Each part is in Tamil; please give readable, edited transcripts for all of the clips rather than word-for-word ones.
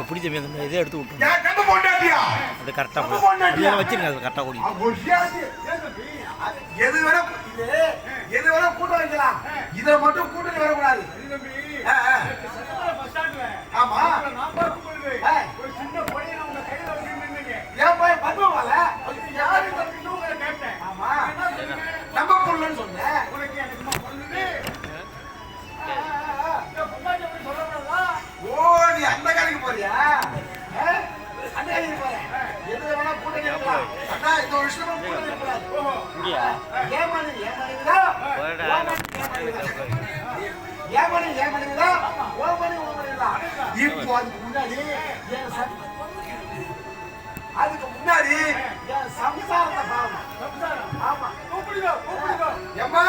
பிடி தம்பி அந்த இதை எடுத்து விட்டுருங்க. ஏன் கம்பு போட்டாட்டியா? அது கரெக்டாக வச்சிருங்க, அது கரெக்டாக ஓடி. எது வேணா கூட்டம் வைக்கலாம், இதை மட்டும் கூட்டம் வரக்கூடாது. ஆமா, ஒரு சின்ன பொடியை உங்க கையில வச்சிருந்தீங்க. ஏன் போய் பண்ணுவாங்கல்ல? யாரு உங்களை கேட்டேன். ஆமா, நம்ம பொண்ணுன்னு சொன்னேன். உனக்கு எனக்கு பொண்ணுது. பொண்டாட்டி அப்படி சொல்லக்கூடாதா? ஓ, நீ அந்த கடைக்கு போறியா? அந்த கடைக்கு போற. எது வேணா கூட்டம் வைக்கலாம். அண்ணா, இந்த ஒரு விஷயம் கூட்டம் வைக்கக்கூடாது. ஏமானுங்களா? இப்போ அதுக்கு முன்னாடி என் சம்சாரத்தை பாருங்க. ஆமா, எம்மா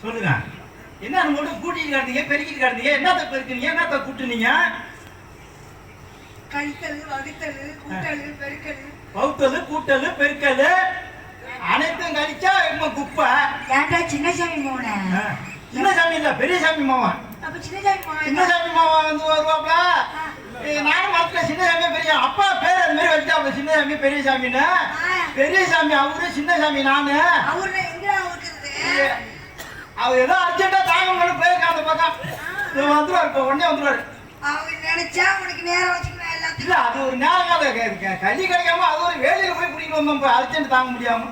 சொல்லுங்க. என்ன மட்டும் கூட்டிட்டு காட்டுங்க, பெருக்கிட்டு காட்டுங்க. என்னத்த பெருக்குறீங்க, என்னத்த கூட்டுனீங்க? கழித்தல், வகுத்தல், கூட்டல், பெருக்கல். வகுத்தல், கூட்டல், பெருக்கல் அனைத்தும் கழிச்சா இவங்க குப்பை. ஏன்டா சின்னசாமி மோன? சின்னசாமி இல்ல, பெரியசாமி மாவன். அப்ப சின்னசாமி மோன. சின்னசாமி மாவன் வந்து வருவாப்ல. நானும் மறக்கல, சின்னசாமி பெரிய அப்பா பேர் அது மாதிரி வச்சுட்டாப்ல, சின்னசாமி பெரியசாமின்னு. பெரியசாமி அவரு, சின்னசாமி நானு. அவரு எங்க இருக்குது? அவர் ஏதோ அர்ஜென்ட்டா தாங்க முடியும் போயிருக்கான் அந்த பக்கம். வந்துருவாரு, இப்போ உடனே வந்துருவாரு. அவங்க நினைச்சா உனக்கு நேரம் வச்சுக்கலாம் எல்லாத்தையும். இல்ல, அது ஒரு நேரம் கல்வி கிடைக்காம அது ஒரு வேலையில போய் பிடிக்கிட்டு வந்தோம், அர்ஜென்ட் தாங்க முடியாம.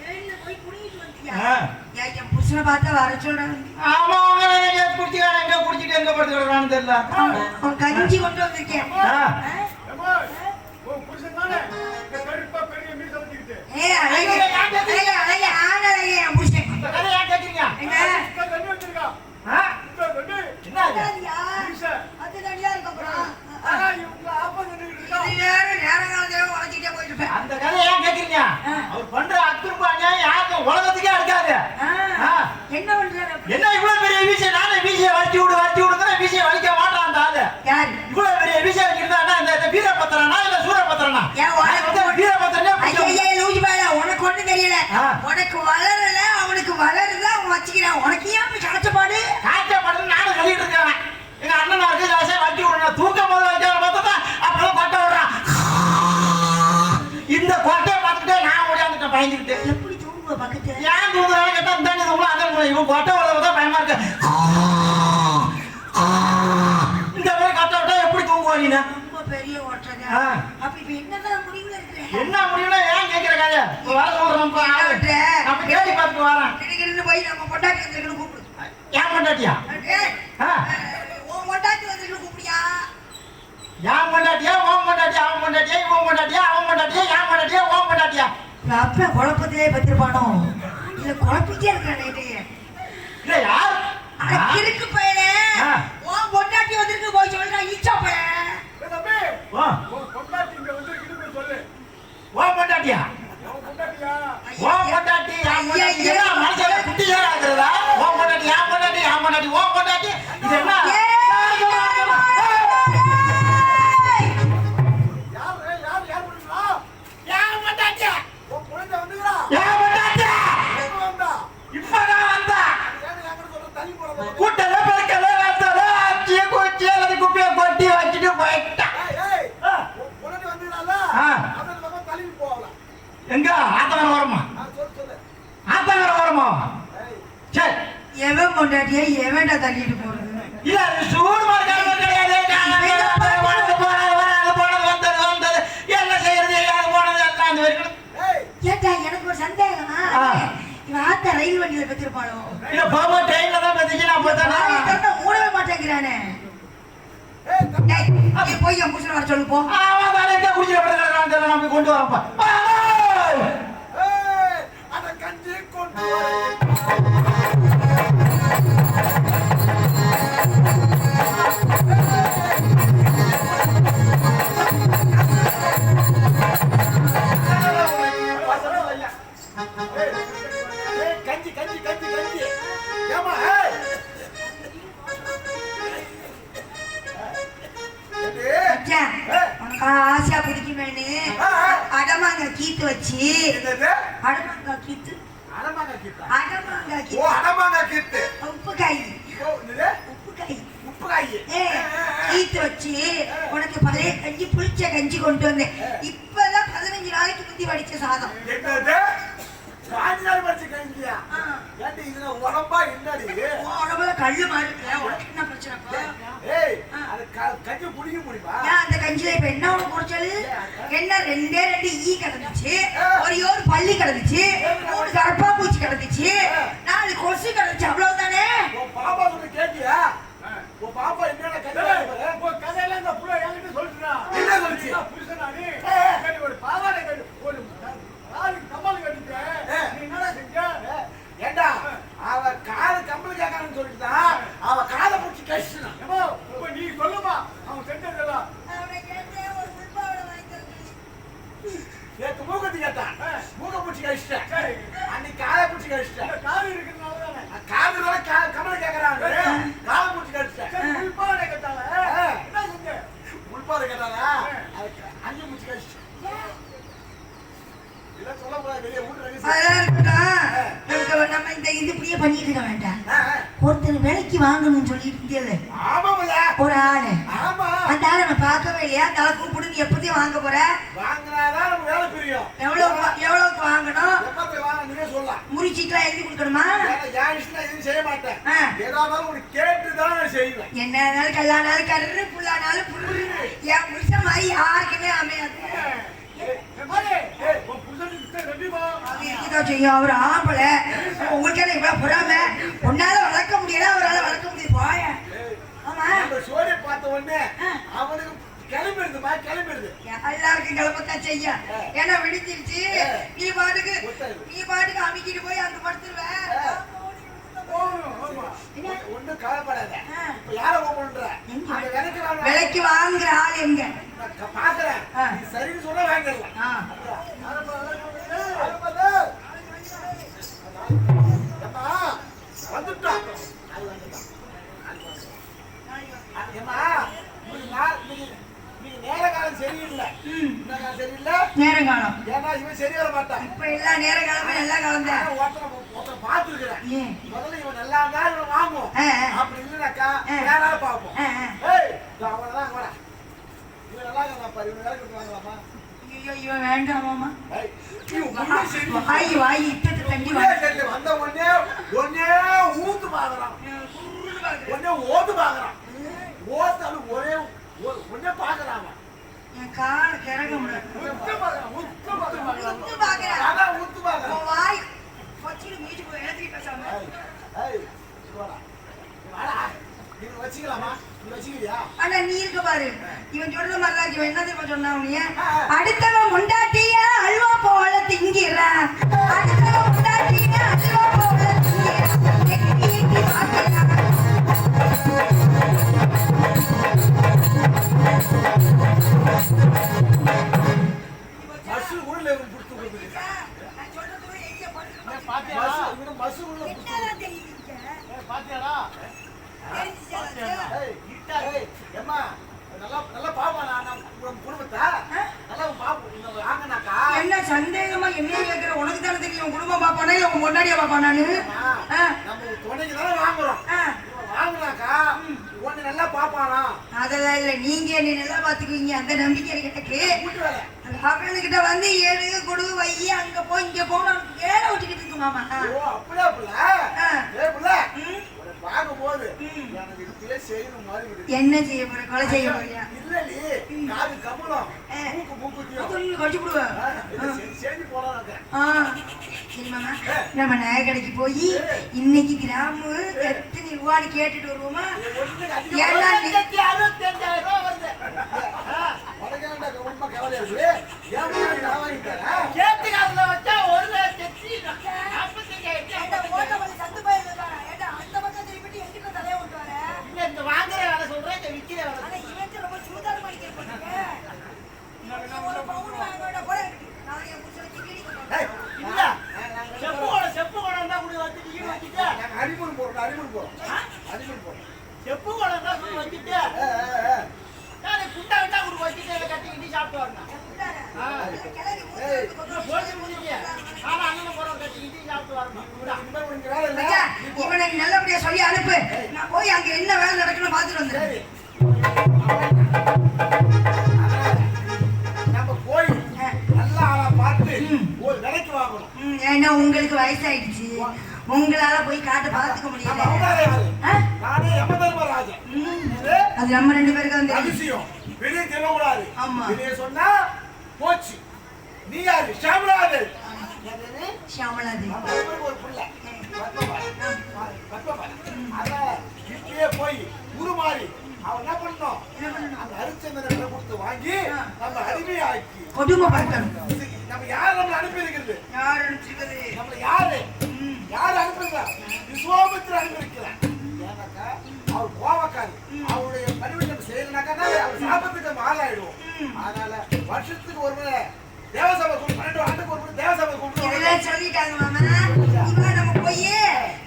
வேலையில போய் குடிக்கிட்டு வந்தியா? என் புருஷனை பார்த்தா வர சொல்றாங்க. ஆமா, அவங்க எங்க குடிச்சுக்கான எங்க குடிச்சிட்டு எங்க படுத்து கிடக்குறான்னு தெரியல. அவன் கஞ்சி கொண்டு வந்திருக்கேன். என் புருஷன் அந்த கதை ஏன் கேக்குறீங்க? அவர் பண்ற அத்துருப்பாங்க யாருக்கும் உலகத்துக்கே இருக்காது. என்ன பண்றாரு? என்ன இவ்வளவு பெரிய விஷயம்? நானே விஷயம் வச்சு விடுங்கிற விஷயம் வலிக்க மாட்டான் அந்த ஆளு. இவ்வளவு பெரிய விஷயம் வச்சிருந்தா இந்த வீரபத்திரனா இல்ல சூரபத்திரனா? உனக்கு ஒண்ணு தெரியல. உனக்கு வளரல, அவனுக்கு வளருது, அவன் வச்சுக்கிறான். உனக்கு ஏன் கஷ்டப்பாடு? காய்ச்சப்பாடு நானும் சொல்லிட்டு இருக்கேன். எங்க அண்ணனா இருக்கு வட்டி விடணும், தூக்கம் போது வச்சா பார்த்தா அப்புறம் கொட்டை விடுறான். இந்த கொட்டையை பார்த்துட்டு நான் ஓடியாந்துட்டேன் பயந்துக்கிட்டு. எப்படி தூங்குவ பக்கத்துல? ஏன் தூங்குறாங்க கேட்டா தண்ணி தூங்கலாம். அதான் இவன் கொட்டை விடுறதான் பயமா இருக்கு. இந்த மாதிரி கொட்டை விட்டா எப்படி போறீங்க? ரொம்ப பெரிய ஓட்டங்க. ஆ. அப்ப இப்ப என்னதான் முடிவுல இருக்கேன்? என்ன முடியும்னா ஏன் கேட்கிற காயா? வர சொல்றோம் நம்ம கேள்வி பார்த்துட்டு வரோம். கிட்ட போய் நம்ம பொண்டாட்டி வந்துருக்குன்னு கூப்பிடு. ஏன் பொண்டாட்டியா? ஏய், ஆ. உன் பொண்டாட்டி வந்துருக்குன்னு கூப்பிடியா? ஏன் பொண்டாட்டியா? உன் பொண்டாட்டியா? அவன் பொண்டாட்டியா? இவன் பொண்டாட்டியா? அவன் பொண்டாட்டியா? ஏன் பொண்டாட்டியா? உன் பொண்டாட்டியா? அப்ப குழப்பத்திலே பத்திருப்பானோ? இல்ல குழப்பிட்டே இருக்கானே. இல்ல யார்? இருக்கு பையனே. ஆ. உன் பொண்டாட்டி வந்துருக்கு போய் சொல்றா ஈச்சா பையன். தம்பி ஆ. உன் பொண்டாட்டி இங்க வந்திருக்குன்னு சொல்லு. உன் பொண்டாட்டியா? உன் பொண்டாட்டியா? உன் பொண்டாட்டி என் பொண்டாட்டி என்ன மனசுல குட்டி ஏறா இருக்குதா? உன் பொண்டாட்டி என் பொண்டாட்டி என் பொண்டாட்டி உன் பொண்டாட்டி இது என்ன? யார் பண்ணுறா? என் பொண்டாட்டியா? உன் குழந்தை வந்துக்கிறா? என் பொண்டாட்டியா? எப்ப வந்தா? இப்பதான் வந்தா. ஏன் என்கிட்ட சொல்ற தள்ளி போறத? கூட்டல பெருக்கல வந்தல அச்சிய குச்சிய அது குப்பிய கொட்டி வச்சிட்டு போயிட்டா. ஏய் ஆ. உன் குழந்தை வந்துக்கிறாளா? ஆ. அந்த பக்கம் தள்ளி போகலாம். எங்க ஆத்தவர வரமா? சொல்லு. ஆத்தவர வரமா? ஏய் சரி. எவன் பொண்டாட்டியா எவன்டா தள்ளிட்டு போறது? இல்ல அது சூடு மார்க்கறது கிடையாது. வந்தது என்ன செய்யறது எல்லாம் போனது எல்லாம் அந்த வரைக்கும். ஏய் ஏட்டா எனக்கு ஒரு சந்தேகமா? ஆ. இவன் ஆத்த ரயில் வண்டியில பெற்றிருப்பாளோ? இல்ல பாபா ட்ரெயின்ல தான் பத்திச்சு நான் பார்த்தேன். மூடவே மாட்டேங்கிறானே. ஏய் தம்பி டேய், நீ போய் என் புருஷனை வர சொல்லு போ. அவன் தலையிட்ட குடிச்சிட படுக்கிறான் நான் போய் கொண்டு வரப்பா. ஏய் அத கஞ்சி கொண்டு வா. ஏய் கஞ்சி கஞ்சி கஞ்சி கஞ்சி. ஏமா ஏய் மச்சான், உனக்கு ஆசையா பிடிக்குமேன்னு அடமாங்க கீத்து வச்சு என்னது? அடமாங்க கீத்து அடமாங்க கீத்தா? அடமாங்க ஓ கீத்து அடமாங்க கீத்து. உப்பு காய் ஓ என்னது? உப்பு காய் உப்பு காய். கீத்து வச்சு உனக்கு பழைய கஞ்சி புளிச்ச கஞ்சி கொண்டு வந்தேன். இப்பதான் 15 நாளைக்கு முந்தி வடிச்ச சாதம். என்னது? காஞ்சால் பறிச்ச கஞ்சியா? ஆ. ஏன்டி இதுல உடம்பா என்னடி? உன் உடம்புல கல்லு மாதிரி இருக்குல்ல, உனக்கு என்ன பிரச்சனைப்பா? ஏய் அது கஞ்சி குடிக்க முடியுமா? ஏன் அந்த கஞ்சில இப்ப என்ன உனக்கு குறைச்சது? என்ன ரெண்டே 2 ஈ கிடந்துச்சு, ஒரே ஒரு பள்ளி கிடந்துச்சு, 3 கரப்பாம்பூச்சி கிடந்துச்சு, 4 கொசு கிடந்துச்சு, அவ்வளவுதானே? உன் பாப்பா சொல்ல கேட்டியா? உன் பாப்பா என்னென்ன கஞ்சி பாரு? உன் கதையெல்லாம் இந்த புள்ள என்கிட்ட சொல்லிட்டுடா. என்ன சொல்லுச்சு? புருஷனா நீ? சரி, ஒரு பாவாடை கட்டு, ஒரு காலு கம்மல் கட்டிட்டு, நீ என்னடா செஞ்ச? ஏண்டா அவ காது கம்பளி கேட்கான்னு சொல்லிட்டுதான் அவ காதை பிடிச்சி கழிச்சுனா. ஏம்மா, இப்ப நீ சொல்லுமா அவன் செஞ்சதெல்லாம். அவனை கேட்டே ஒரு புல்பாவடை வாங்கி தரணும். நேற்று மூக்கத்தி கேட்டான், மூக்க பிடிச்சி கழிச்சிட்டேன். சரி, அன்னைக்கு காதை பிடிச்சி கழிச்சிட்டேன். இந்த காது இருக்கிறதுனால தானே. காதுல கம்பளி கேட்கறாங்க, காதை பிடிச்சி கழிச்சிட்டேன். சரி, புல்பாவாடை கட்டால என்ன செஞ்ச? உள்பாடு கேட்டானா அதுக்கு அஞ்சு பிடிச்சி கழிச்சிட்டேன். இதெல்லாம் சொல்லக்கூடாது, வெளியே வீட்டு ரகசியம். அதெல்லாம் இருக்கட்டும். நம்ம இந்த இது இப்படியே பண்ணிட்டு இருக்க வேண்டாம். ஆ, ஒருத்தர் விலைக்கு வாங்கணும்னு சொல்லிட்டு இருந்தேல ஆமாம்ல. ஒரு ஆளு, ஆமா அந்த ஆளை நான் பார்க்கவே இல்லையா? தலை கூப்பிடு, நீ எப்பத்தையும் வாங்க போற? வாங்கினாதான் நம்ம வேலை புரியும். எவ்வளவுக்கு வாங்கணும்? எப்பத்துல வாங்க நீங்க சொல்லலாம். முறிச்சிட்டுலாம் எழுதி கொடுக்கணுமா? என் இஷ்டம் எதுவும் செய்ய மாட்டேன். ஆ. ஏதாவது உனக்கு கேட்டுதான் நான் செய்வேன். என்ன கல்லானாலும் கரு புல்லானாலும் புல்லு. என் புருஷன் மாதிரி யாருக்குமே அமையாது. ஏம்மாடி, உன் புருஷனுக்கு ரெடிமா? அது இருக்குதான் செய்யும். அவர் ஆம்பளை, உங்களுக்கு இவ்வளவு பொறாம. உன்னால வளர்க்க முடியல, அவரால் வளர்க்க முடியுது. போய ஆமா, நம்ம சோழியை பார்த்த உடனே அவனுக்கு கிளம்பிடுதுமா, கிளம்பிடுது. எல்லாருக்கும் கிளம்பத்தான் செய்ய. ஏன்னா விடிஞ்சிருச்சு, நீ பாட்டுக்கு அமைக்கிட்டு போய் அங்க படுத்துருவ. ஒண்ணும் கவலைப்படாத. இப்ப யார ஓப்பன்ற அந்த விலைக்கு விலைக்கு வாங்குற ஆள் எங்க? பாக்குறேன். நீ சரின்னு சொல்ல வாங்கிடலாம். வந்துட்டான். ஏமா நீங்க நேர காலம் சரியில்லை. இந்த காலம் சரியில்லை, நேரங்காலம். ஏன்னா இவன் சரி வர மாட்டான். இப்ப எல்லா நேர காலமும் எல்லா காலம் தான். ஒருத்தரை பார்த்துருக்கிறேன். ஏன்? முதல்ல இவன் நல்லா இருந்தா இவன் வாங்குவோம். அப்படி இல்லைனாக்கா வேற பார்ப்போம். ஏய் அவனதான் கூட இவன் நல்லா இருக்கான் பாரு, இவன் வேலை கொடுத்து வாங்கலாமா? ஐயோ, இவன் வேண்டாமாமா? ஏய், இவன் உண்மை சரி. வாய் இட்டத்து தண்ணி உண்மை சரி. வந்த உடனே ஊத்து பாக்குறான், உடனே ஓத்து பாக்குறான். ஓத்தாலும் ஒரே ஒன்னே பாக்க கிறங்க முடியாது. உத்து பார்க்கணும், உத்து பார்க்கணும். உத்து பார்க்கறேன். அதான் உத்து பார்க்கணும். உன் வாய் வச்சிட்டு மீச்சு போய் எழுதிட்டு பேசாம. ஏய், இங்க வாடா. வாடா. இவனை வச்சுக்கலாமா? நீ வச்சுக்கிறியா? ஆனா நீ இருக்க பாரு, இவன் சொல்ற மாதிரி தான் இவன் என்ன தெரியுமா சொன்னா உன்னைய? அடுத்தவன் முண்டாட்டிய அல்வா போல திங்கிறான், அடுத்தவன் முண்டாட்டிய அல்வா போல திங்கிறான், எட்டி எட்டி பார்க்கறான். பஸ்ஸு உள்ள இவன் புடிச்சு கொடுக்குது. நான் சொல்றது கூட எங்க படுத்து பஸ்ஸு, இவனை பஸ்ஸு உள்ள புடிச்சு என்னதான் தெரியுது? பாத்தியாடா தெரிஞ்சுச்சா? ஏய், ஏய், ஏம்மா, நல்லா பாப்பானா நம்ம குடும்பத்தை? நல்லா பாப்போம். இந்த வாங்கினாக்கா என்ன சந்தேகமா என்ன கேக்குற? உனக்கு தானே தெரியும் உன் குடும்பம் பாப்பானா இல்ல உன் முன்னாடியே பாப்பானான்னு? நம்ம துணைக்கு தானே வாங்குறோம். வாங்கினாக்கா உன்னை நல்லா பாப்பானா? அதெல்லாம் இல்ல, நீங்க என்ன நல்லா பாத்துக்குவீங்க அந்த நம்பிக்கை எனக்கு. வீட்டு வேலை. அவனுக்கிட்ட வந்து ஏழு கொடு வை அங்க போய் இங்க போன வேலை விட்டுக்கிட்டு இருக்கு மாமா. ஓ, அப்படியா புள்ள? ஏய் புள்ள, உன்னை பார்க்கும்போது எனக்கு இப்படியே செய்யணும் மாதிரி இருக்கு. என்ன செய்ய போற? கொலை செய்ய போறியா? இல்லடி, காது கமலம், மூக்கு மூக்குத்தியும். கழிச்சு விடுவ. செஞ்சு போலான்னு. சரி மாமா, நம்ம நகை கடைக்கு போய் இன்னைக்கு கிராமு எத்தனை ரூபான்னு கேட்டுட்டு வருவோமா? ஏன்னா நீ- 65,000 ரூபாய் வருது. ரொம்ப கவலையா இருக்கு. ஏன் முன்னாடி நான் வாங்கி தரேன். கேட்டு காசுல வச்சா 1,45,000. ஏண்டா, ஓட்ட வழி சந்து பையன் இருக்கானா? ஏண்டா, அந்த பக்கம் திருப்பிட்டு எங்கிட்ட தலையை விட்டுவாரு? இல்ல, இந்த வாங்குற வேலை சொல்றேன், இந்த விக்கிற வேலை ஆனா இவன் ரொம்ப சூதானமா கேட்பாங்க. ஒரு பவுன் வாங்க வேண்டாம் போல இருக்கு. நான் என் புருஷனுக்கு கிளி கொடுத்தேன். ஏய், இல்ல. செப்பு குடம் தான் குடி வச்சுட்டு ஈடு வச்சுட்டு நாங்க அடிமூல் போறோம், அடிமூல் போறோம். அடிமூல் போறோம். செப்பு குடம் தான் குடி வச்சுட்டு நான் குண்டா விட்டா குடி வச்சுட்டு இதை கட்டி இடி சாப்பிட்டு வரணும். கிளறி ஏய், போச்சு முடிஞ்சு ஆனா அண்ணன் போறோம் கட்டி இடி சாப்பிட்டு வரணும். குண்டா. இனிமே உனக்கு வேலை இல்ல. ஐயா, இவனை நல்லபடியா சொல்லி அனுப்பு. நான் போய் அங்க என்ன வேலை நடக்குன்னு பார்த்துட்டு வந்துடுறேன். சரி. நம்ம போய் நல்ல ஆளா பார்த்து ஒரு விலைக்கு வாங்கணும். ஏன்னா உங்களுக்கு வயசாயிடுச்சு, உங்களால போய் காட்ட பார்த்துக்க நம்ம முடியல. அவதாரம் யாரு? ஆ? நானே யமதர்மராஜன். இது அது நம்ம ரெண்டு பேருக்கு வந்து ரகசியம். வெளியே சொல்லக்கூடாது. ஆமா. வெளியே சொன்னா போச்சு. நீ யாரு? ஷாமலாதேவி. ஷியாமலாதேவி. நம்ம இவருக்கு ஒரு புள்ள. பத்மபாலன். அதனால இப்படியே போய் உருமாறி அவன் என்ன பண்ணணும்? அந்த ஹரிச்சந்திரனை கொடுத்து வாங்கி நம்ம அடிமையாக்கி கொடுமைப்படுத்தணும். நம்ம யார் நம்மளை அனுப்பி இருக்கிறது? யார் அனுப்பிச்சிருக்குது? நம்மள யாரு அனுப்புறா? விஸ்வாமித்திர அனுப்பியிருக்கிறார். ஏன்னாக்கா அவர் கோவக்காரி. அவருடைய பணிவை நம்ம செய்யலனாக்கா அவர் சாபத்துக்கு நம்ம ஆளாயிடுவோம். அதனால வருஷத்துக்கு ஒரு முறை தேவசபை கூப்பிட்டு 12 ஆண்டுக்கு ஒரு முறை தேவசபை கூப்பிட்டு இதெல்லாம் சொல்லிட்டாங்க மாமா. இவன் நம்ம போய்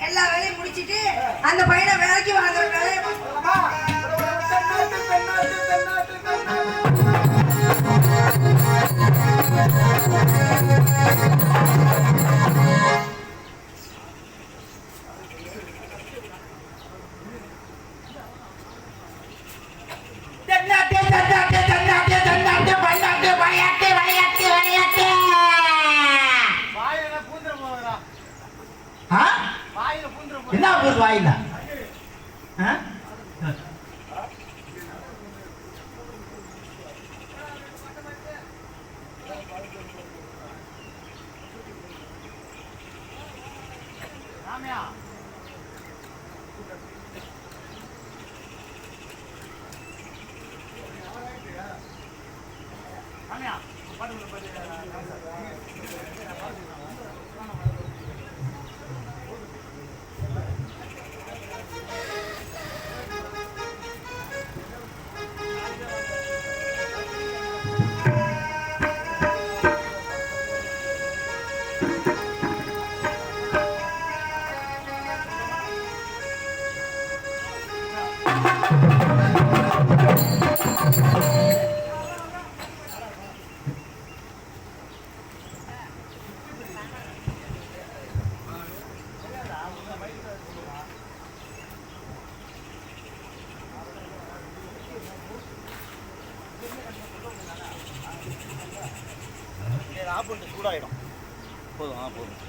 எல்லா வேலையும் முடிச்சிட்டு அந்த பையனை வேலைக்கு வாங்க வேலையை பார்க்கலாம். தென்னாட்டு தென்னாட்டு தென்னாட்டு தென்னாட்டு என்ன போகுது வாயில? ஆஃப் பண்ணிட்டு சூடாயிடும். போதும் போதும்.